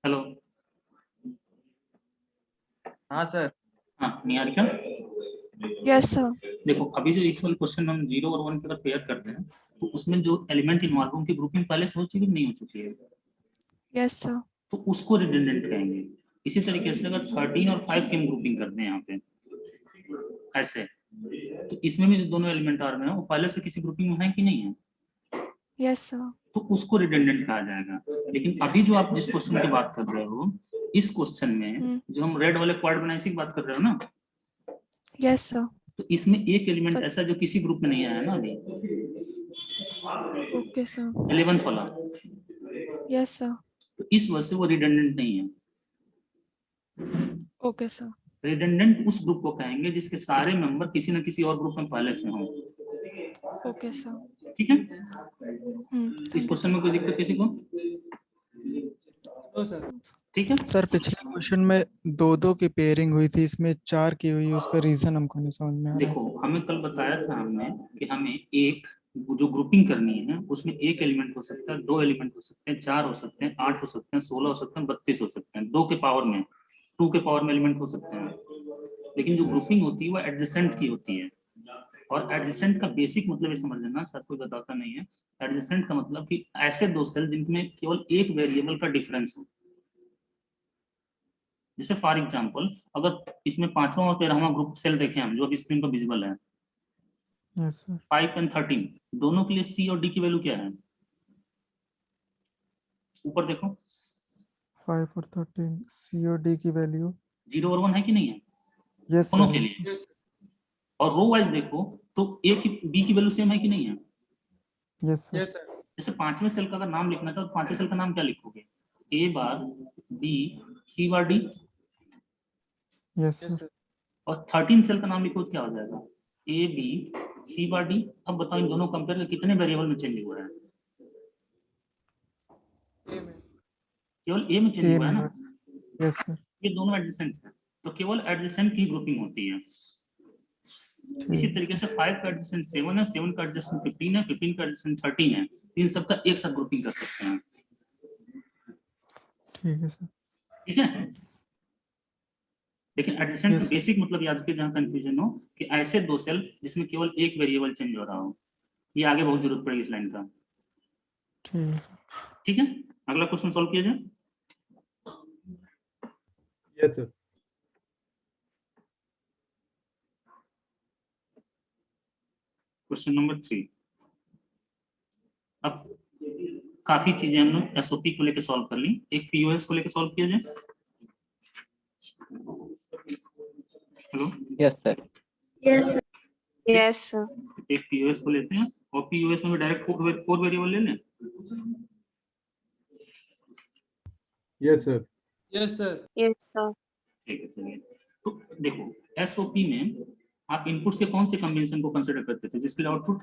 Hello. हाँ sir. हाँ Niharika, yes sir. देखो अभी जो इस वाले क्वेश्चन में हम 0 और 1 की तरफ पेयर करते हैं तो उसमें जो एलिमेंट इन्वॉल्व उनकी ग्रुपिंग पहले से हो चुकी है, नहीं हो चुकी है, यस सर। तो उसको रिडंडेंट कहेंगे। इसी तरीके से अगर 13 और 5 की हम ग्रुपिंग करते हैं यहाँ पे ऐसे, तो इसमें भी जो दोनों एलिमेंट आ रहे हैं वो पहले से किसी ग्रुपिंग में है कि नहीं है, यस सर। तो उसको रिडंडेंट कहा जाएगा। लेकिन अभी जो आप जिस क्वेश्चन की बात कर रहे हो, इस क्वेश्चन में जो हम रेड वाले क्वाड बनाइसी की बात कर रहे हो ना, यस सर। तो इसमें एक एलिमेंट सर ऐसा जो किसी ग्रुप में नहीं आया ना अभी, ओके सर। 11th वाला, यस सर। तो इस वजह से वो रिडंडेंट नहीं है। Okay sir. रिडंडेंट उस ग्रुप को कहेंगे जिसके सारे मेंबर किसी न किसी और ग्रुप में पहले से हों। Okay sir. ठीक है, इस थैंक यू क्वेश्चन सर। में कोई दिक्कत किसी को? ठीक है सर पिछले क्वेश्चन में 2-2 की पेयरिंग हुई थी, इसमें 4 की हुई, उसका रीजन हमको नहीं समझ में आ रहा है। देखो हमें कल बताया था हमने कि हमें एक जो ग्रुपिंग करनी है उसमें एक एलिमेंट हो सकता है, दो एलिमेंट हो सकते हैं, चार हो सकते हैं, 8 हो सकते हैं, 16 हो सकते हैं, 32 हो सकते हैं, 2 के पावर में, 2 के पावर में एलिमेंट हो सकते हैं। लेकिन जो ग्रुपिंग होती है वो एडजेसेंट की होती है। और एडजेसेंट का बेसिक मतलब ये समझ लेना, शायद कोई बताता नहीं है। एडजेसेंट का मतलब कि ऐसे दो सेल जिनमें केवल एक वेरिएबल का डिफरेंस हो। जैसे फॉर एग्जांपल अगर इसमें 5वां और 13वां ग्रुप सेल देखें हम, जो अभी स्क्रीन पर विजिबल है, यस सर। 5 एंड 13, दोनों के लिए सी और डी की वैल्यू क्या है? ऊपर देखो 5 और 13 सी और डी की वैल्यू 0 और 1 है कि नहीं है यस दोनों सर के लिए। और रो वाइज देखो तो ए की बी की वैल्यू सेम है कि नहीं है? Yes sir. जैसे 5वें सेल का अगर नाम लिखना था तो 5वें सेल का नाम क्या लिखोगे? ए bar B C bar D. Yes sir. और 13 सेल का नाम लिखो तो क्या हो जाएगा? A B C bar D. अब बताओ इन दोनों कंपेयर कर कितने वेरिएबल में चेंज हुआ है? केवल ए में चेंज ए हुआ है में ना। बस। Yes sir. ये दोनों एडजेसेंट है, तो केवल एडजेसेंट की ग्रुपिंग होती है। इसी ठीक तरीके से 5 का एडजेसेंट 7 है, 7 का एडजेसेंट 15 है, 15 का एडजेसेंट 13 है, इन सबका एक साथ ग्रुपिंग कर सकते हैं। ठीक है सर। ठीक है, लेकिन एडजेसेंट का यस सर। बेसिक मतलब याद रखिए जहां कंफ्यूजन हो कि ऐसे दो सेल जिसमें केवल एक वेरिएबल चेंज हो रहा हो। ये आगे बहुत जरूरत पड़ेगी इस लाइन का। ठीक है सर। ठीक है, अगला क्वेश्चन सॉल्व किया जाए। Yes sir. Question number 3। अब काफी चीजें हमने एसओपी को लेकर सॉल्व कर ली, एक पीओएस को लेकर सॉल्व किया जाए। Hello, yes sir. Yes yes sir. एक पीओएस को लेते हैं और पीओएस में भी डायरेक्ट फोर वेरिएबल ले लें। Yes sir. Yes sir. ठीक है चलिए, तो देखो एसओपी में आप इनपुट्स के कौन से कॉम्बिनेशन को कंसीडर करते थे जिसके लिए आउटपुट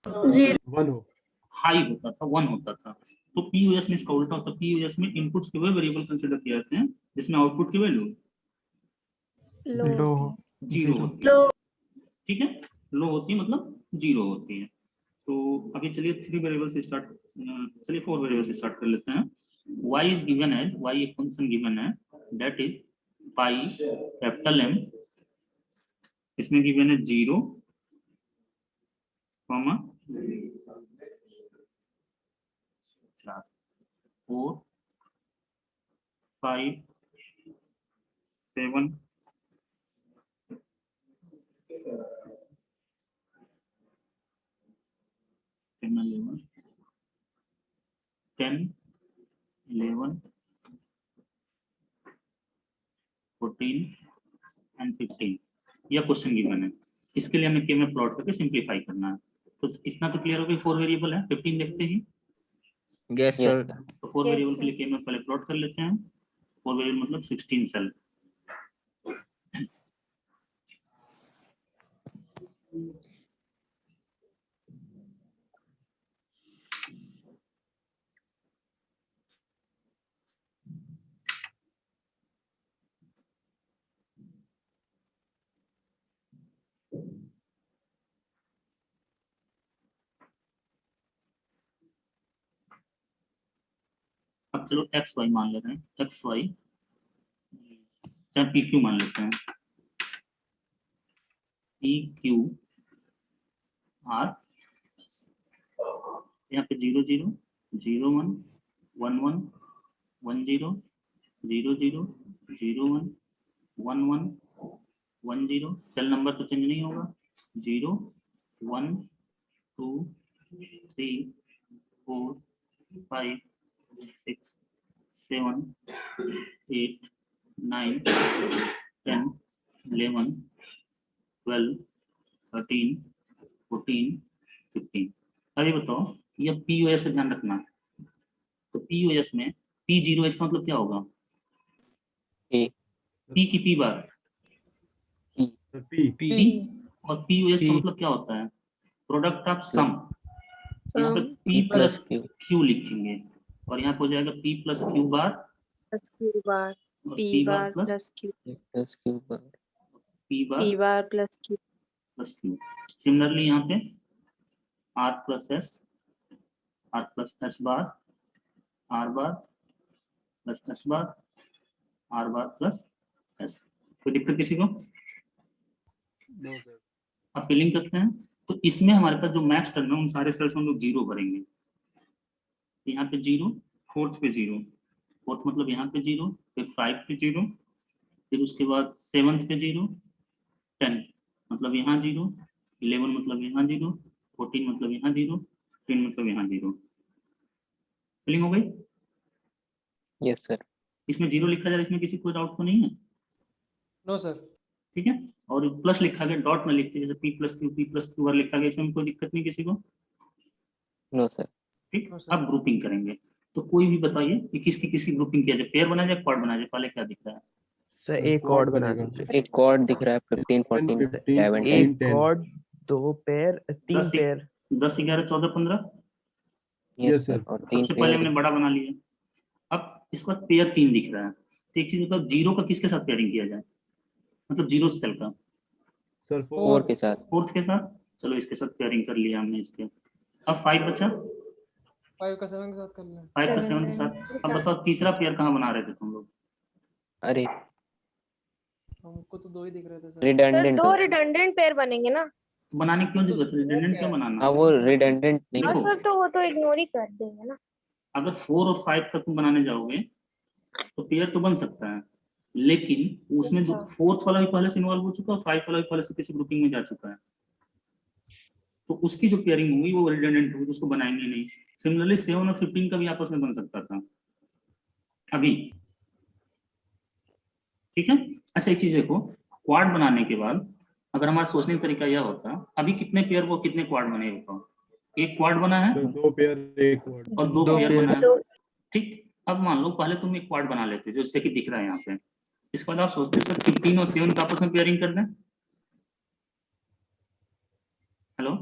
1 हो। हाई होता था, 1 होता था। तो पीयूएस में इसका उल्टा होता है, पीयूएस में इनपुट्स के वे वेरिएबल कंसीडर किए जाते हैं जिसमें आउटपुट की वैल्यू लो हो 0 होती है। ठीक है, लो होती है मतलब 0 होती है। तो अभी चलिए 3 वेरिएबल से स्टार्ट, चलिए 4 वेरिएबल से स्टार्ट कर लेते हैं। y is given as, y एक फंक्शन गिवन है that is pi capital M, इसमें गिवन है 0 कॉमा 4 5 7 10 11 14 एंड 15 यह क्वेश्चन गिवन है। इसके लिए हमें के में प्लॉट करके सिंप्लीफाई करना है। तो इतना तो क्लियर हो गई, 4 वेरिएबल है, 15 देखते ही। Yes yes sir. सर। तो 4 वेरिएबल के लिए के में पहले प्लॉट कर लेते हैं। 4 वेरिएबल मतलब 16 सेल। अब चलो एक्स वाई मान लेते हैं, एक्स वाई, चाहे पी क्यू मान लेते हैं, पी क्यू आर, यहाँ पे 0 0 0 1 1 1 1 0 0 0 0 1 1 1 1 0, सेल नंबर तो चेंज नहीं होगा, 0 1 2 3 4 5 6 7 8 9 10 11 12 13 14 15। अभी बताओ, ये पीओएस से ध्यान रखना, तो पीओएस में P0 इसका मतलब क्या होगा? A, पी की पी बार, Sir, P. P और पीओएस का P मतलब क्या होता है? Product of some. यहाँ पे Sum P P plus plus Q, Q लिखेंगे, और यहाँ पे हो जाएगा P plus Q bar, plus Q bar, और P P बार bar plus plus Q, plus Q bar, P बार P bar plus Q, plus Q. Similarly यहाँ पे R plus S, R plus S bar, R बार plus S bar, R बार plus S. कोई दिक्कत किसी को? No, sir. अब filling करते हैं, तो इसमें हमारे पास जो मैच टर्म है उन सारे सेल्स में हम लोग 0 भरेंगे। यहाँ पे 0, फोर्थ पे 0, फोर्थ मतलब यहाँ पे 0, फिर 5 पे 0, फिर उसके बाद 7th पे 0, 10 मतलब यहाँ 0, 11 मतलब यहाँ 0, 14 मतलब यहाँ 0, 15 मतलब यहाँ 0। फिलिंग हो गई? yes sir, इसमें 0 लिखा जाए, इसमें किसी कोई डाउट तो नहीं है? No, sir. ठीक है, और प्लस लिखा गया, डॉट में लिखते जैसे P प्लस क्यू बार लिखा गया, इसमें कोई दिक्कत नहीं किसी को? no sir, ठीक, हाँ, सर। अब ग्रुपिंग करेंगे, तो कोई भी बताइए कि किसकी किसकी ग्रुपिंग किया जाए, पेयर बना जाए, क्वाड बना जाए, पहले क्या दिख रहा है? सर एक कॉर्ड बना बनेगा। दीजिए। एक कॉर्ड दिख रहा है 15 14 15, 11 एक 10, 10। कॉर्ड, दो पेयर, तीन 10 pair. 10 11 14 15। yes Yes, sir, sir. और 3 सबसे पहले पेयर हमने बड़ा बना लिया। अब इसके बाद पेयर 3 दिख रहा है, तो एक चीज बताओ, 0 का किसके साथ पेयरिंग किया जाए, मतलब 0 सेल का? Sir, 4 के साथ, फोर्थ के साथ, चलो इसके साथ पेयरिंग कर लिया हमने इसके। अब 5 बचा, 5 का 7 के साथ कर लें। 5 का 7 के साथ। अब बताओ तीसरा पेयर कहाँ बना रहे थे तुम लोग? अरे हमको तो 2 ही दिख रहे थे सर। सर रिडंडेंट दो रिडंडेंट पेयर बनेंगे ना। बनाने की क्यों जरूरत है, रिडंडेंट क्यों बनाना? हाँ वो रिडंडेंट नहीं और देखो, सर तो वो तो इग्नोर ही कर देंगे ना। अगर 4 और 5 का तुम बनाने जाओगे तो पेयर तो बन सकता है, लेकिन उसमें जो फोर्थ वाला भी पहले से इन्वॉल्व हो चुका है और 5 वाला भी पहले से किसी ग्रुपिंग में जा चुका है, तो उसकी जो पेयरिंग होगी वो रिडंडेंट होगी, तो उसको बनाएंगे नहीं। सिमिलरली 7 और 15 का भी आपस में बन सकता था अभी, ठीक है। अच्छा एक चीज देखो, क्वाड बनाने के बाद अगर हमारा सोचने का तरीका यह होता, अभी कितने पेयर वो कितने क्वाड बने बताओ? एक क्वाड बना है सर 2 पेयर, 1 क्वाड। और 2 दो पेयर पेयर। बना है, ठीक। अब मान लो पहले तुम एक क्वाड बना लेते जो इससे कि दिख रहा है यहाँ पे, इसके बाद आप सोचते सर 15 और 7 का आपस में पेयरिंग कर दें। Hello,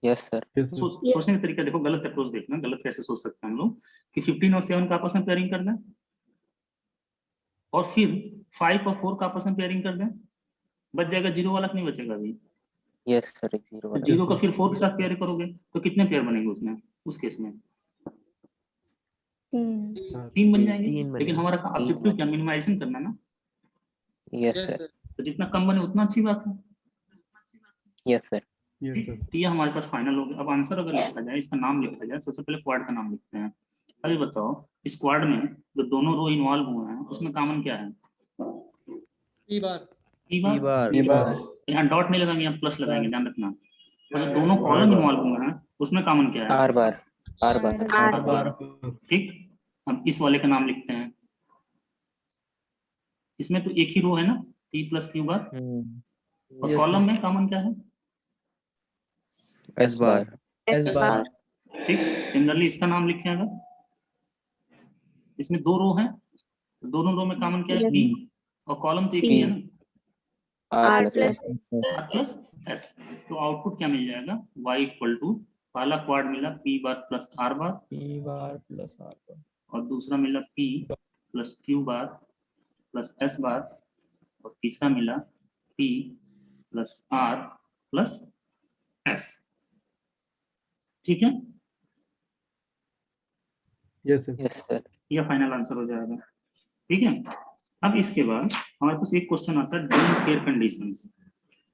yes sir, Yes, sir. सोचने का तरीका देखो, गलत अप्रोच देखना, गलत कैसे सोच सकते हैं हम लोग कि 15 और 7 का आपस में पेयरिंग कर दें, और फिर 5 और 4 का आपस में पेयरिंग कर दें, बच जाएगा 0 वाला कि नहीं बचेगा अभी? yes sir, एक 0 तो वाला 0 का फिर 4 के साथ पेयर करोगे तो कितने पेयर बनेंगे उसमें, उस केस में? 3 बन जाएंगे। तीन लेकिन बनेंगे। हमारा ऑब्जेक्टिव क्या, मिनिमाइजेशन करना ना, yes sir, तो जितना कम बने उतना अच्छी बात है। yes sir, Yes, sir. तो ये हमारे पास फाइनल हो गया। अब आंसर अगर लिखा जाए, इसका नाम लिखा जाए, सबसे पहले क्वाड का नाम लिखते हैं। अभी बताओ इस क्वाड में जो दोनों रो इन्वॉल्व हुए हैं उसमें कॉमन क्या है? P bar. P ई बार। P bar, यहाँ डॉट नहीं लगाएंगे, यहाँ प्लस लगाएंगे, ध्यान रखना। और जो दोनों कॉलम इन्वॉल्व हुए हैं उसमें कॉमन क्या है? R bar, R bar, R बार। ठीक, अब इस वाले का नाम लिखते हैं। इसमें तो एक ही रो है ना, P प्लस क्यू बार, और Yes, कॉलम में कॉमन क्या है? S bar, S bar. ठीक, सिमिलरली इसका नाम लिखे अगर, इसमें 2 रो हैं, तो दोनों रो में कॉमन क्या है? P, और कॉलम तो एक ही है ना, R R plus plus R plus S. तो आउटपुट क्या मिल जाएगा? Y इक्वल टू, पहला क्वाड मिला P बार प्लस R बार, P bar plus R bar। और दूसरा मिला P प्लस Q बार प्लस S बार, और तीसरा मिला P plus R plus S। ठीक है, यस सर, Yes, sir. यह फाइनल आंसर हो जाएगा। ठीक है, अब इसके बाद हमारे पास एक क्वेश्चन आता है don't care conditions.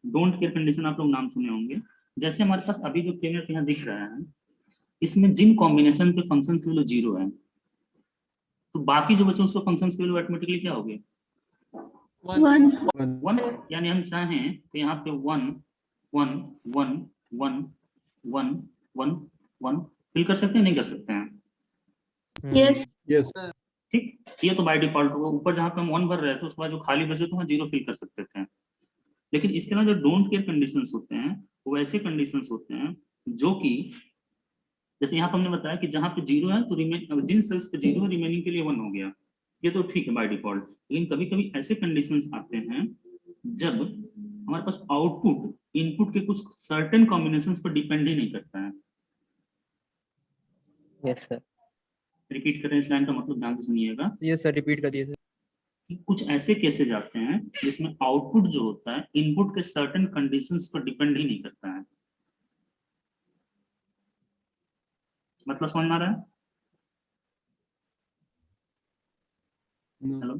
Don't care condition आप लोग नाम सुने होंगे। जैसे हमारे पास अभी जो केयर यहाँ दिख रहा है, इसमें जिन कॉम्बिनेशन पे फंक्शन की वैल्यू 0 है, तो बाकी जो बचे उसके फंक्शन की वैल्यू ऑटोमेटिकली क्या होगी? 1। यानी हम चाहें तो यहाँ पे 1 1 1 1 1 1 1 फिल कर सकते हैं, नहीं कर सकते हैं? यस यस ठीक, ये तो बाय डिफॉल्ट होगा। ऊपर जहाँ पे हम 1 भर रहे थे उसके बाद जो खाली बचे तो वहाँ 0 फिल कर सकते थे। लेकिन इसके अलावा जो डोंट केयर कंडीशंस होते हैं वो ऐसे कंडीशंस होते हैं जो कि जैसे यहाँ पे हमने बताया कि जहाँ पे 0 है तो जिन सेल्स पे 0 है रिमेनिंग के लिए 1 हो गया, ये तो ठीक है बाय डिफॉल्ट। लेकिन कभी कभी ऐसे कंडीशंस आते हैं जब हमारे पास आउटपुट इनपुट के कुछ सर्टेन कॉम्बिनेशंस पर डिपेंड ही नहीं करता है। Yes, sir. रिपीट करें इस लाइन का मतलब ध्यान से सुनिएगा। यस सर, रिपीट करिए सर। कि कुछ ऐसे केसेस आते हैं जिसमें आउटपुट जो होता है इनपुट के सर्टेन कंडीशंस पर डिपेंड ही नहीं करता है। मतलब समझ में आ रहा है? हेलो,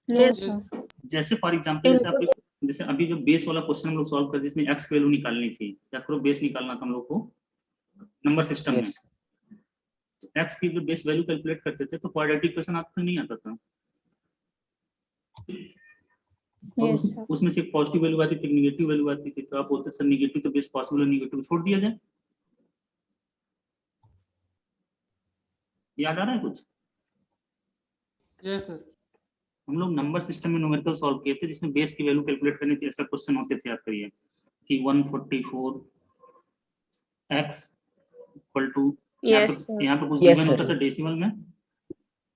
यस जैसे फॉर एग्जांपल जैसे अभी जो बेस वाला क्वेश्चन हम लोग सॉल्व कर जिसमें एक्स वैल्यू निकालनी थी, या फिर बेस निकालना था हम लोग को नंबर सिस्टम में, Yes. तो एक्स की जो बेस वैल्यू कैलकुलेट करते थे तो क्वाड्रेटिक इक्वेशन आता था, नहीं आता था? और उसमें से एक पॉजिटिव वैल्यू आती थी, निगेटिव वैल्यू आती थी, तो आप बोलते सर निगेटिव तो बेस पॉसिबल है, निगेटिव छोड़ दिया जाए। याद आ रहा है कुछ? यस सर, हम लोग नंबर सिस्टम में न्यूमेरिकल सॉल्व किए थे जिसमें बेस की वैल्यू कैलकुलेट करनी थी। ऐसा क्वेश्चन होते थे, याद करिए कि 144 x इक्वल टू यस यहाँ पे कुछ Yes, गिवन sir. होता था डेसिमल में,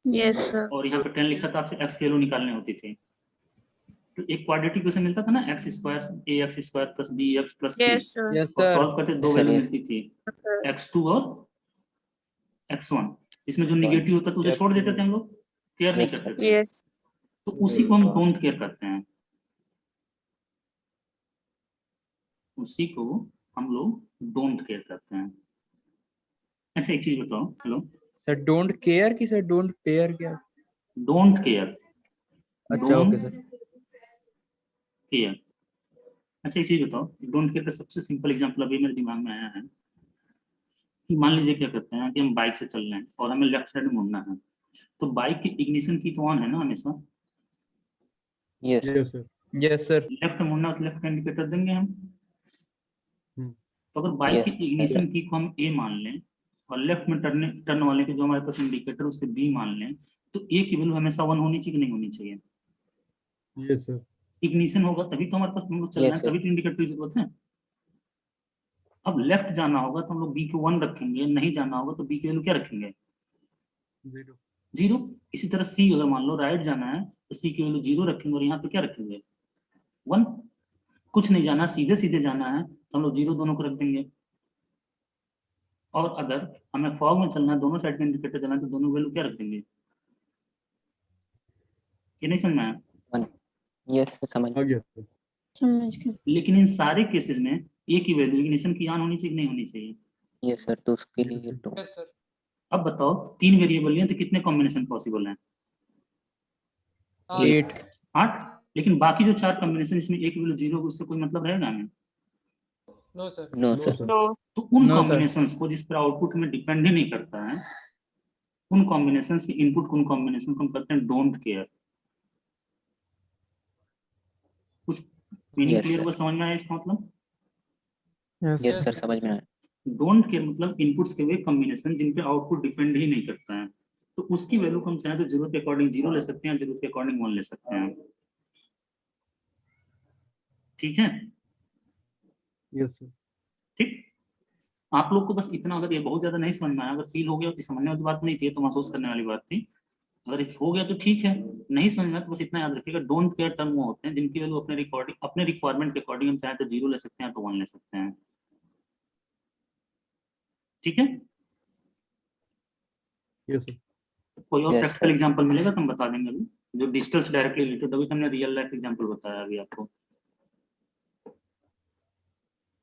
यस सर और यहाँ पे 10 लिखा था, आपसे x की वैल्यू निकालनी होती थी। तो एक क्वाड्रेटिक इक्वेशन मिलता था ना, x square ax square plus bx plus c, yes sir yes और सर। सॉल्व करते दो Yes, sir, वैल्यू yes. मिलती थी, x2 और x1। इसमें जो निगेटिव होता था उसे छोड़ देते थे हम लोग, केयर नहीं Yes, करते sir. थे। यस तो उसी को हम डोंट केयर करते हैं, उसी को हम लोग डोंट केयर करते हैं। अच्छा एक चीज बताओ, हेलो, सर डोंट केयर की सर डोंट पेयर क्या? डोंट केयर, अच्छा ओके सर। केयर। अच्छा एक चीज बताओ, डोंट केयर का सबसे सिंपल एग्जांपल अभी मेरे दिमाग में आया है कि मान लीजिए क्या करते हैं कि हम बाइक से चल रहे हैं और हमें लेफ्ट साइड में मुड़ना है, तो बाइक की इग्निशन की तो ऑन है ना हमेशा, Yes. Yes sir, yes sir. Left में मुड़ना तो लेफ्ट का इंडिकेटर देंगे हम। तो अगर बाइक Yes, की sir. इग्निशन की को हम ए मान लें और लेफ्ट में टर्न वाले के जो हमारे पास इंडिकेटर उससे बी मान लें, तो ए की वैल्यू हमेशा 1 होनी चाहिए कि नहीं होनी चाहिए? यस सर, इग्निशन होगा तभी तो हमारे पास हम लोग चल रहे Yes, हैं, sir. तभी तो इंडिकेटर की जरूरत है। अब लेफ्ट जाना होगा तो हम लोग बी को 1 रखेंगे, नहीं जाना होगा तो बी की वैल्यू क्या रखेंगे? 0। इसी तरह सी अगर मान लो राइट जाना है तो सी की वैल्यू 0 रखेंगे और यहाँ पे क्या रखेंगे? 1। कुछ नहीं जाना, सीधे सीधे जाना है तो हम लोग 0 दोनों को रख देंगे। और अगर हमें फॉग में चलना है, दोनों साइड में इंडिकेटर चलना है, तो दोनों वैल्यू क्या रखेंगे? ये नहीं समझ में आया? One. Yes, sir. समझ. आ गया सर, समझ गया लेकिन इन सारे केसेस में ए की वैल्यू इग्निशन की ऑन होनी चाहिए कि नहीं होनी चाहिए? Yes, sir. तो उसके Yes, लिए sir. तो यस सर, अब बताओ 3 वेरिएबल हैं तो कितने कॉम्बिनेशन पॉसिबल हैं? 8। 8। लेकिन बाकी जो 4 कॉम्बिनेशन इसमें एक वैल्यू 0 हो, उससे कोई मतलब रहेगा हमें? No sir, no, no sir. Sir, no तो उन No, sir. कॉम्बिनेशंस को जिस पर आउटपुट में डिपेंड ही नहीं करता है, उन कॉम्बिनेशंस के इनपुट को उन कॉम्बिनेशन को हम करते हैं डोंट केयर। कुछ मीनिंग Yes, क्लियर sir. हुआ, समझ में आया इसका मतलब? Yes Yes, sir. समझ में आया. डोंट केयर मतलब इनपुट्स के वे कॉम्बिनेशन जिन पे आउटपुट डिपेंड ही नहीं करता है, तो उसकी वैल्यू को हम चाहें तो जरूरत के अकॉर्डिंग 0 ले सकते हैं, जरूरत के अकॉर्डिंग 1 ले सकते हैं। ठीक है, यस सर, ठीक। आप लोग को बस इतना, अगर ये बहुत ज्यादा नहीं समझ में आया, अगर फील हो गया तो समझने वाली बात नहीं थी, तो महसूस करने वाली बात थी। अगर हो गया तो ठीक है, नहीं समझ में आया तो बस इतना याद रखिएगा, डोंट केयर टर्म वो होते हैं जिनकी वैल्यू अपने रिक्वायरमेंट के अकॉर्डिंग हम चाहे तो 0 ले सकते हैं तो 1 ले सकते हैं। ठीक है, यस सर, कोई और Yes, प्रैक्टिकल sir. एग्जांपल मिलेगा तो हम बता देंगे अभी, जो डिजिटल से डायरेक्टली रिलेटेड, अभी हमने रियल लाइफ एग्जांपल बताया अभी आपको।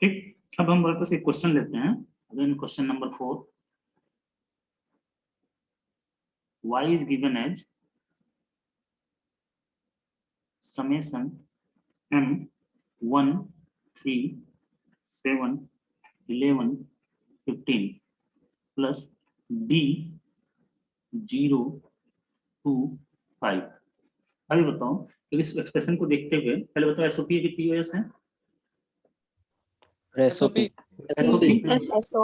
ठीक, अब हम वापस एक क्वेश्चन लेते हैं, again question number 4। y is given as summation m 1 3 7 11 15 plus d 0 2 5। अभी बताओ तो इस एक्सप्रेशन को देखते हुए पहले बताओ एसओपी है कि पीओएस है? SOP SOP. SO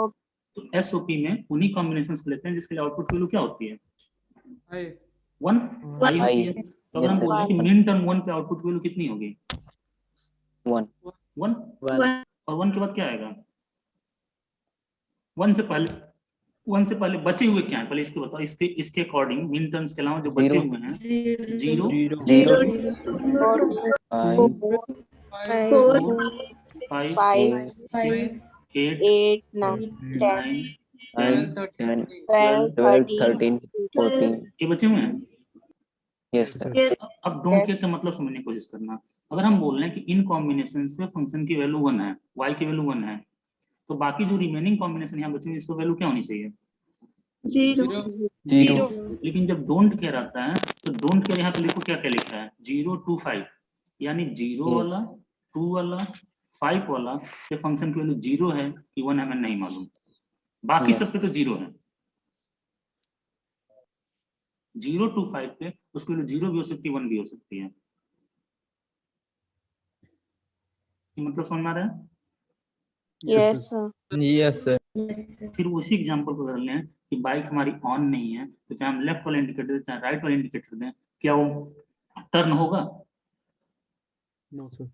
तो एसओपी में उन्हीं कॉम्बिनेशंस को लेते हैं जिसके लिए आउटपुट वैल्यू क्या होती है? I 1 हाई होती है। तो अगर Yes, हम sir. बोल रहे हैं कि मिन टर्म 1 पे आउटपुट वैल्यू कितनी होगी? 1 1 और 1 के बाद क्या आएगा? 1 से पहले बचे हुए क्या है पहले इसको बताओ। इसके अकॉर्डिंग मिन टर्म्स के अलावा जो बचे Zero. हुए हैं 0 0 4 5 5 5 8 8 8 9 10 9 9 10 10 12 12 13 13 14 ये बचे हुए हैं। यस सर अब डोंट केयर का मतलब समझने की कोशिश करना। अगर हम बोल रहे हैं कि इन कॉम्बिनेशंस पे फंक्शन की वैल्यू 1 है, y की वैल्यू 1 है, तो बाकी जो रिमेनिंग कॉम्बिनेशन यहाँ बचे हैं इसको वैल्यू क्या होनी चाहिए? 0 0 लेकिन जब डोंट केयर आता है तो डोंट केयर यहाँ पे लिखो क्या क्या लिखा है 0 2 5, यानी 0 Yes. वाला 2 वाला 5 वाला ये फंक्शन की वैल्यू 0 है कि 1 हमें नहीं मालूम। बाकी Yes. सब पे तो 0 है। 0 2 5 पे उसकी वैल्यू 0 भी हो सकती है 1 भी हो सकती है। ये मतलब समझ में आ रहा है? Yes sir. Yes sir. फिर उसी एग्जांपल को कर लें कि बाइक हमारी ऑन नहीं है तो चाहे हम लेफ्ट वाला इंडिकेटर दें चाहे राइट वाला इंडिकेटर दें, क्या वो टर्न होगा? No sir.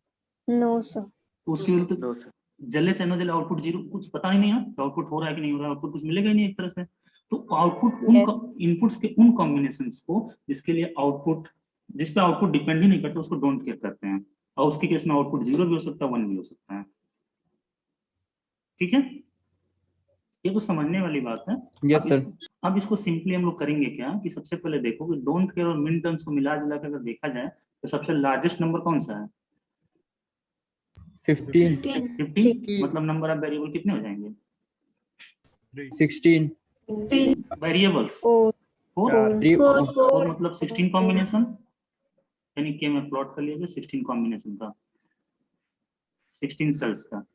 No sir. तो उसकी वैल्यू तो जले चाहे ना जले आउटपुट 0, कुछ पता ही नहीं है आउटपुट हो रहा है कि नहीं हो रहा है, आउटपुट कुछ मिलेगा ही नहीं एक तरह से। तो आउटपुट उन इनपुट्स के उन कॉम्बिनेशंस को जिसके लिए आउटपुट जिस पे आउटपुट डिपेंड ही नहीं करता उसको डोंट केयर करते हैं। और उसके केस में आउटपुट 0 भी हो सकता है 1 भी हो सकता है। ठीक है, ये तो समझने वाली बात है। Yes sir. अब इसको सिंपली हम लोग करेंगे क्या कि सबसे पहले देखो कि डोंट केयर और मिन टर्म्स को मिला जुला कर अगर देखा जाए तो सबसे लार्जेस्ट नंबर कौन सा है? 15 15। मतलब नंबर ऑफ वेरिएबल कितने हो जाएंगे? 16 वेरिएबल्स 4 4 मतलब 16 कॉम्बिनेशन, यानी कि मैं प्लॉट कर लिया 16 कॉम्बिनेशन का 16 सेल्स का।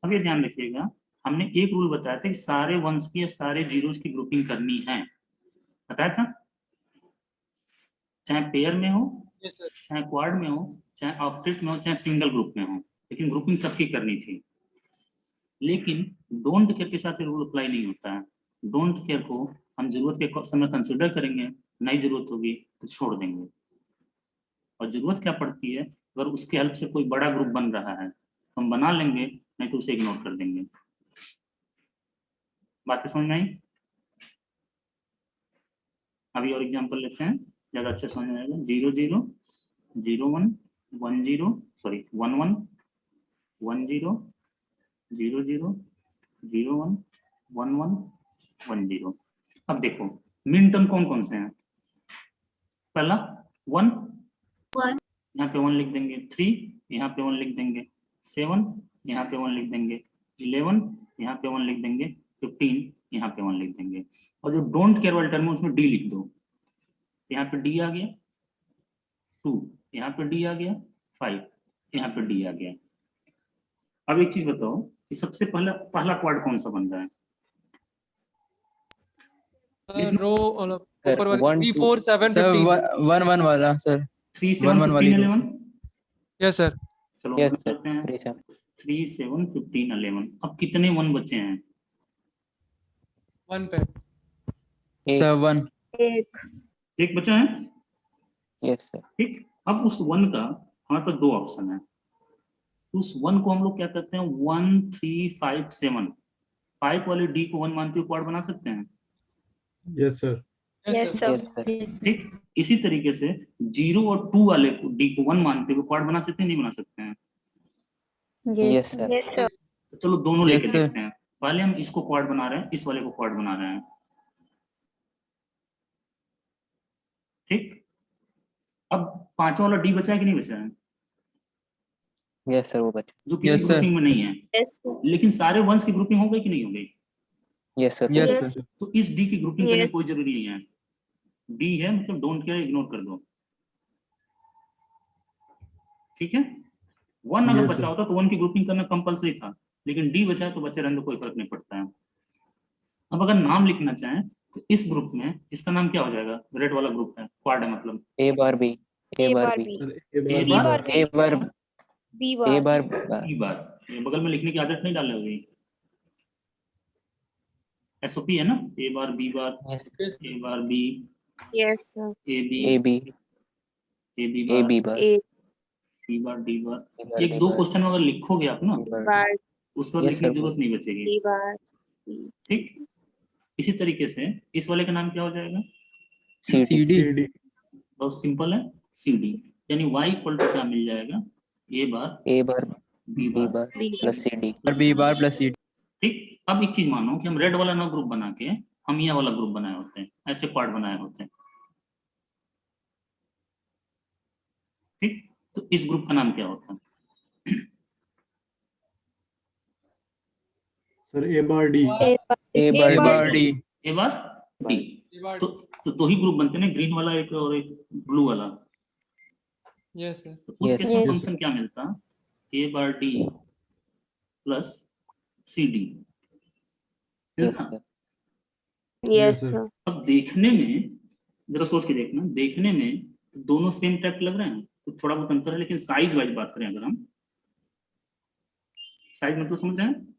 अब ये ध्यान रखिएगा हमने एक रूल बताया था कि सारे वंस की या सारे जीरोस की ग्रुपिंग करनी है, बताया था। चाहे पेयर में हो Yes sir. चाहे क्वाड में हो चाहे ऑक्टेट में हो चाहे सिंगल ग्रुप में हो, लेकिन ग्रुपिंग सबकी करनी थी। लेकिन डोंट केयर के साथ ये रूल अप्लाई नहीं होता है। डोंट केयर को हम जरूरत के समय कंसिडर करेंगे, नई जरूरत होगी तो छोड़ देंगे। और जरूरत क्या पड़ती है अगर उसके हेल्प से कोई बड़ा ग्रुप बन रहा है तो हम बना लेंगे, नहीं तो उसे इग्नोर कर देंगे। बातें समझ में आई? अभी और एग्जांपल लेते हैं ज्यादा अच्छा समझ में आएगा। 0 0 0 1 1 0 सॉरी 1 1 1 0 0 0 0 1 1 1 1 0। अब देखो मिन टर्म कौन कौन से हैं? पहला 1 यहाँ पे 1 लिख देंगे, 3 यहाँ पे 1 लिख देंगे, 7 यहाँ पे 1 लिख देंगे, 11 यहाँ पे 1 लिख देंगे, 15 यहाँ पे 1 लिख देंगे। और जो डोंट केयर वाले टर्म है उसमें डी लिख दो। यहाँ पे डी आ गया 2, यहाँ पे डी आ गया 5, यहाँ पे डी आ गया। अब एक चीज बताओ कि सबसे पहला क्वाड कौन सा बन रहा है? Row ऊपर वाली 1 3 2 4 7 सर 15. 1 1 वाला सर 3 7 1 वाली 15 row 11। Yes sir. चलो यस हम सर करते हैं 3 7 3 7 15 11। अब कितने 1 बचे हैं? 1 पे. सर 1 एक बचा है। यस सर ठीक, अब उस 1 का हमारे पास 2 ऑप्शन है। उस 1 को हम लोग क्या करते हैं 1 3 5 7 5 वाले डी को 1 मानते हुए क्वाड बना सकते हैं। Yes sir. Yes sir. Yes sir ठीक, इसी तरीके से 0 और 2 वाले को डी को 1 मानते हुए क्वाड बना सकते हैं नहीं बना सकते हैं? Yes sir Yes sir. तो चलो दोनों Yes, लेके sir. देखते हैं। पहले हम इसको क्वाड बना रहे हैं, इस वाले को क्वाड बना रहे हैं। ठीक, अब 5वां वाला डी बचा है कि नहीं बचा है? यस सर वो बचा। जो किसी Yes, sir. ग्रुपिंग में नहीं है, Yes, sir. लेकिन सारे वंस की ग्रुपिंग हो गई कि नहीं हो गई? Yes sir Yes, Yes. sir. तो इस डी की ग्रुपिंग करने Yes. की कोई जरूरी नहीं है। डी है मतलब डोंट केयर, इग्नोर कर दो, ठीक है। वन अगर Yes, बचा sir. होता तो वन की ग्रुपिंग करना कंपलसरी था, लेकिन डी बचा है तो बचे रहने दो, कोई फर्क नहीं पड़ता है। अब अगर नाम लिखना चाहें तो इस ग्रुप में इसका नाम क्या हो जाएगा? रेड वाला ग्रुप है, क्वाड है मतलब। A bar B, A A bar bar B, B. Sir, A A bar, bar, A bar B A bar. Bar B bar, ये बगल में लिखने की आदत नहीं डालने होगी। एसओपी है ना, A bar B bar, yes A bar B, Yes, sir. A B, A B A B B bar, B बार A C bar, D bar. A bar एक बी दो बार क्वेश्चन अगर लिखोगे आप ना, bar उस पर Yes, लिखने की sir. जरूरत नहीं बचेगी, B bar. ठीक। इसी तरीके से इस वाले का नाम क्या हो जाएगा? C D CD. CD, बहुत सिंपल है, सी डी, यानी y इक्वल टू क्या मिल जाएगा? A bar A bar B B bar, bar B plus C D. B bar plus CD. ठीक। अब एक चीज मानो कि हम रेड वाला ना ग्रुप बना के हम ये वाला ग्रुप बनाए होते हैं, ऐसे क्वाड बनाए होते हैं, ठीक। तो इस ग्रुप का नाम क्या होता है? sir, A bar D, A A bar bar D. A bar D. हाँ। A bar तो दो ही ग्रुप बनते हैं ना, ग्रीन वाला एक और एक ब्लू वाला। Yes, sir. तो उस Yes, केस में yes, फंक्शन क्या मिलता? A bar D plus C D yes मिलता। Sir Yes, sir. sir. अब देखने में जरा सोच के देखना, देखने में दोनों सेम टाइप लग रहे हैं, तो थोड़ा बहुत अंतर है, लेकिन साइज वाइज बात करें अगर हम, साइज मतलब समझ रहे हैं,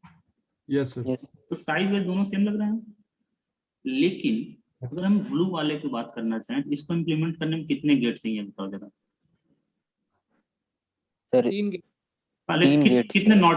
Yes, sir. यस तो साइज वाइज दोनों सेम लग रहे हैं। लेकिन अगर हम ब्लू वाले की बात करना चाहें तो इसको इम्प्लीमेंट करने में कितने गेट चाहिए बताओ जरा। सर तीन पहले तीन gates कितने हैं। नॉट